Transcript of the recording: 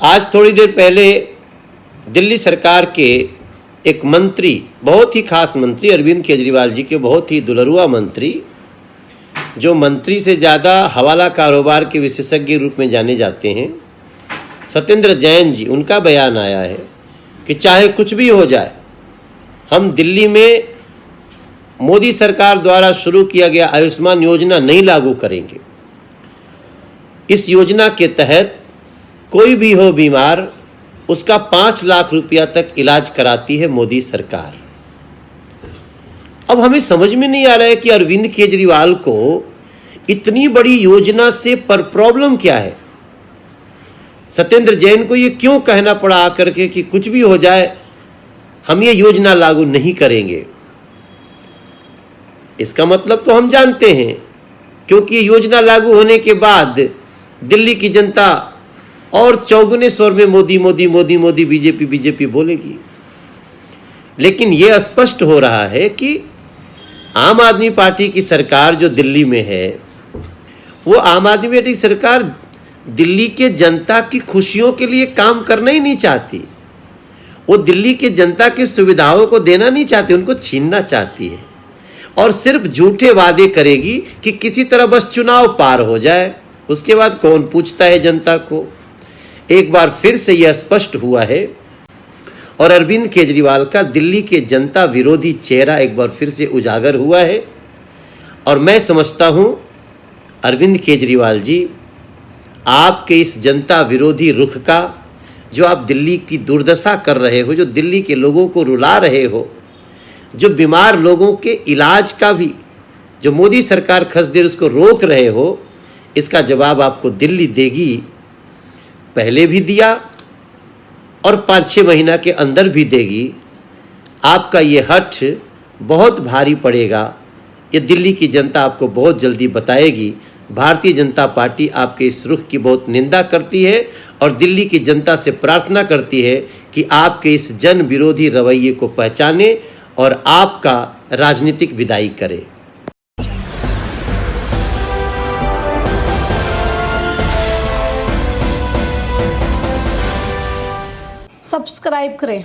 आज थोड़ी देर पहले दिल्ली सरकार के एक मंत्री, बहुत ही खास मंत्री, अरविंद केजरीवाल जी के बहुत ही दुलरुआ मंत्री, जो मंत्री से ज़्यादा हवाला कारोबार के विशेषज्ञ रूप में जाने जाते हैं, सत्येंद्र जैन जी, उनका बयान आया है कि चाहे कुछ भी हो जाए, हम दिल्ली में मोदी सरकार द्वारा शुरू किया गया आयुष्मान योजना नहीं लागू करेंगे। इस योजना के तहत कोई भी हो बीमार, उसका 5 लाख रुपया तक इलाज कराती है मोदी सरकार। अब हमें समझ में नहीं आ रहा है कि अरविंद केजरीवाल को इतनी बड़ी योजना से पर प्रॉब्लम क्या है। सत्येंद्र जैन को ये क्यों कहना पड़ा आकर के कि कुछ भी हो जाए हम ये योजना लागू नहीं करेंगे। इसका मतलब तो हम जानते हैं, क्योंकि ये योजना लागू होने के बाद दिल्ली की जनता और चौगुने स्वर में मोदी मोदी मोदी मोदी, बीजेपी बीजेपी बोलेगी। लेकिन यह स्पष्ट हो रहा है कि आम आदमी पार्टी की सरकार जो दिल्ली में है, वो आम आदमी पार्टी की सरकार दिल्ली के जनता की खुशियों के लिए काम करना ही नहीं चाहती। वो दिल्ली के जनता की सुविधाओं को देना नहीं चाहती, उनको छीनना चाहती है और सिर्फ झूठे वादे करेगी कि किसी तरह बस चुनाव पार हो जाए। उसके बाद कौन पूछता है जनता को। एक बार फिर से यह स्पष्ट हुआ है और अरविंद केजरीवाल का दिल्ली के जनता विरोधी चेहरा एक बार फिर से उजागर हुआ है। और मैं समझता हूं अरविंद केजरीवाल जी, आपके इस जनता विरोधी रुख का, जो आप दिल्ली की दुर्दशा कर रहे हो, जो दिल्ली के लोगों को रुला रहे हो, जो बीमार लोगों के इलाज का भी जो मोदी सरकार खर्च दे उसको रोक रहे हो, इसका जवाब आपको दिल्ली देगी। पहले भी दिया और 5-6 महीना के अंदर भी देगी। आपका ये हठ बहुत भारी पड़ेगा। ये दिल्ली की जनता आपको बहुत जल्दी बताएगी। भारतीय जनता पार्टी आपके इस रुख की बहुत निंदा करती है और दिल्ली की जनता से प्रार्थना करती है कि आपके इस जन विरोधी रवैये को पहचाने और आपका राजनीतिक विदाई करे। सब्सक्राइब करें।